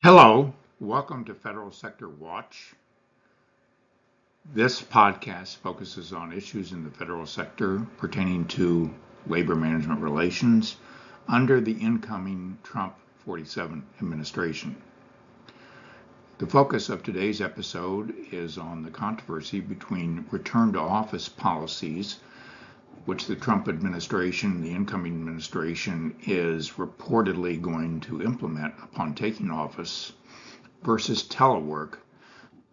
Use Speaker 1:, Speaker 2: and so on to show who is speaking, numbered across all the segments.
Speaker 1: Hello, welcome to Federal Sector Watch. This podcast focuses on issues in the federal sector pertaining to labor management relations under the incoming Trump 47 administration. The focus of today's episode is on the controversy between return to office policies, which the Trump administration, the incoming administration, is reportedly going to implement upon taking office, versus telework,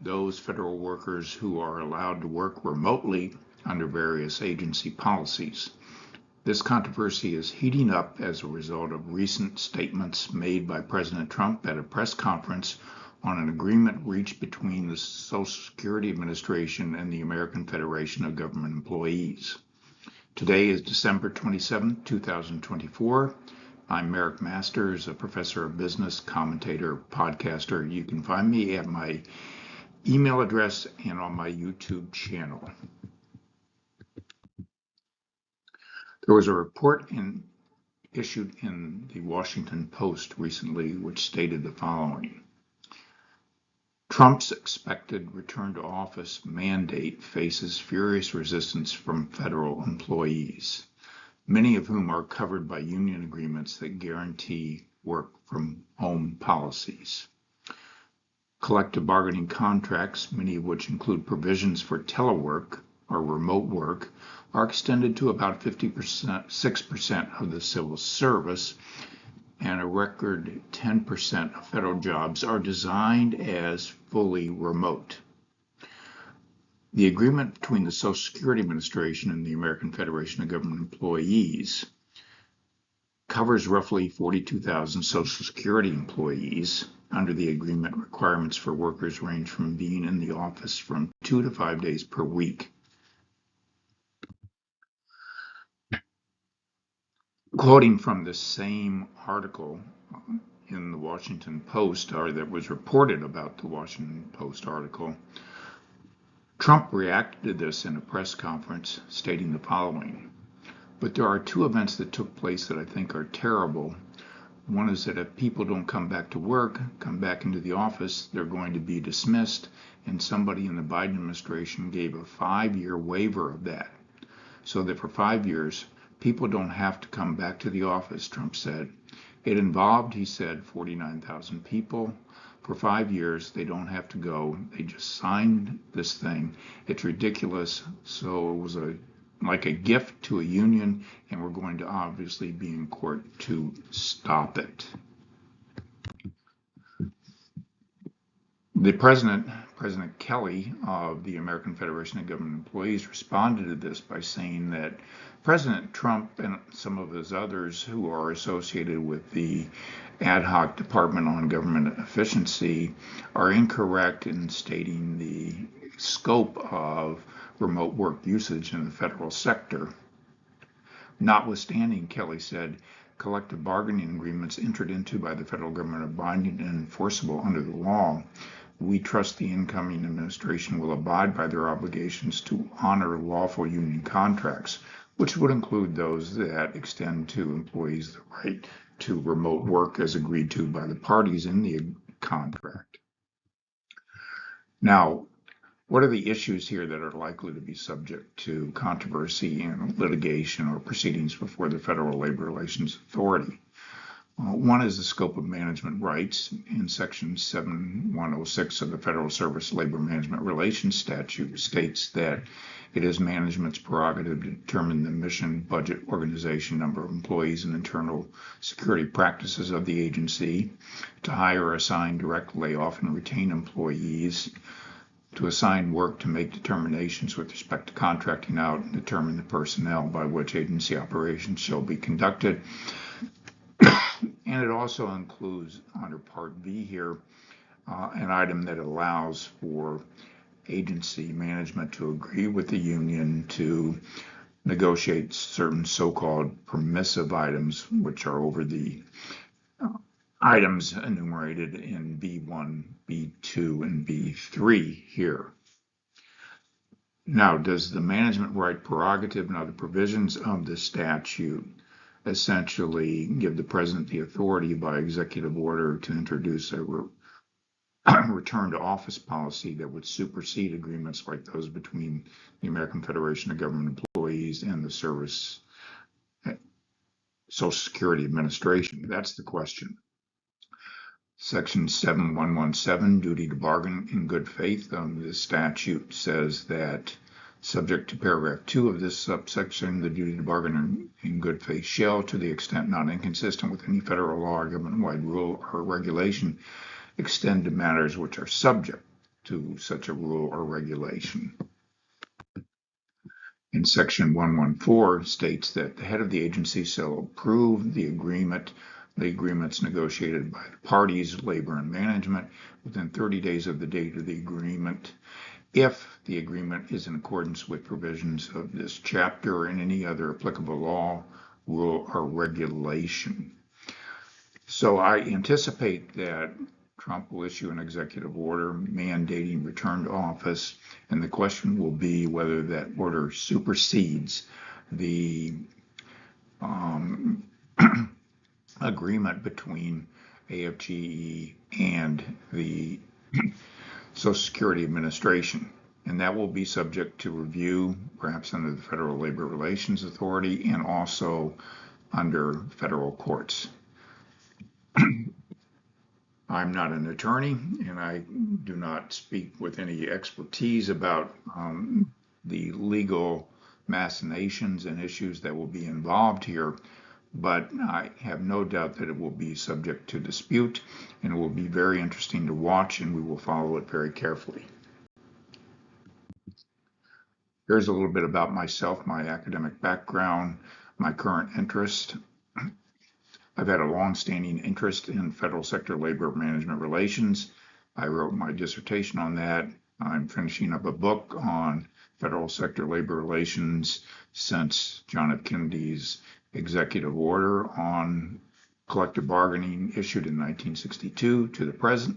Speaker 1: those federal workers who are allowed to work remotely under various agency policies. This controversy is heating up as a result of recent statements made by President Trump at a press conference on an agreement reached between the Social Security Administration and the American Federation of Government Employees. Today is December 27, 2024. I'm Merrick Masters, a professor of business, commentator, podcaster. You can find me at my email address and on my YouTube channel. There was a report issued in the Washington Post recently which stated the following. Trump's expected return to office mandate faces furious resistance from federal employees, many of whom are covered by union agreements that guarantee work from home policies. Collective bargaining contracts, many of which include provisions for telework or remote work, are extended to about 6% of the civil service, and a record 10% of federal jobs are designed as fully remote. The agreement between the Social Security Administration and the American Federation of Government Employees covers roughly 42,000 Social Security employees. Under the agreement, requirements for workers range from being in the office from 2 to 5 days per week. Quoting from the same article in the Washington Post, or that was reported about the Washington Post article, Trump reacted to this in a press conference, stating the following. But there are two events that took place that I think are terrible. One is that if people don't come back to work, come back into the office, they're going to be dismissed, and somebody in the Biden administration gave a 5-year waiver of that, so that for 5 years, people don't have to come back to the office, Trump said. It involved, he said, 49,000 people. For 5 years, they don't have to go. They just signed this thing. It's ridiculous. So it was like a gift to a union, and we're going to obviously be in court to stop it. The President Kelly of the American Federation of Government Employees responded to this by saying that President Trump and some of his others who are associated with the ad hoc Department on Government Efficiency are incorrect in stating the scope of remote work usage in the federal sector. Notwithstanding, Kelly said, collective bargaining agreements entered into by the federal government are binding and enforceable under the law. We trust the incoming administration will abide by their obligations to honor lawful union contracts, which would include those that extend to employees the right to remote work as agreed to by the parties in the contract. Now, what are the issues here that are likely to be subject to controversy and litigation or proceedings before the Federal Labor Relations Authority? One is the scope of management rights. In Section 7106 of the Federal Service Labor Management Relations Statute states that it is management's prerogative to determine the mission, budget, organization, number of employees, and internal security practices of the agency, to hire, assign, direct, lay off, and retain employees, to assign work, to make determinations with respect to contracting out, and determine the personnel by which agency operations shall be conducted. And it also includes, under Part B here, an item that allows for agency management to agree with the union to negotiate certain so-called permissive items, which are over the items enumerated in B1, B2, and B3 here. Now, does the management right prerogative and other provisions of the statute essentially give the president the authority by executive order to introduce a return to office policy that would supersede agreements like those between the American Federation of Government Employees and the Social Security Administration? That's the question. Section 7117, duty to bargain in good faith. The statute says that, subject to paragraph 2 of this subsection, the duty to bargain in good faith shall, to the extent not inconsistent with any federal law or government-wide rule or regulation, extend to matters which are subject to such a rule or regulation. In section 114 states that the head of the agency shall approve the agreements negotiated by the parties, labor and management, within 30 days of the date of the agreement, if the agreement is in accordance with provisions of this chapter and any other applicable law, rule, or regulation. So I anticipate that Trump will issue an executive order mandating return to office, and the question will be whether that order supersedes the agreement between AFGE and the Social Security Administration. And that will be subject to review, perhaps under the Federal Labor Relations Authority and also under federal courts. I'm not an attorney, and I do not speak with any expertise about the legal machinations and issues that will be involved here, but I have no doubt that it will be subject to dispute, and it will be very interesting to watch, and we will follow it very carefully. Here's a little bit about myself, my academic background, my current interest. I've had a long-standing interest in federal sector labor management relations. I wrote my dissertation on that. I'm finishing up a book on federal sector labor relations since John F. Kennedy's executive order on collective bargaining issued in 1962 to the present.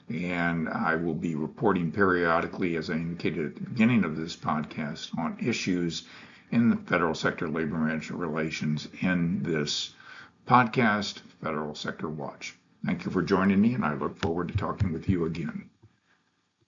Speaker 1: And I will be reporting periodically, as I indicated at the beginning of this podcast, on issues in the federal sector labor management relations in this podcast, Federal Sector Watch. Thank you for joining me, and I look forward to talking with you again.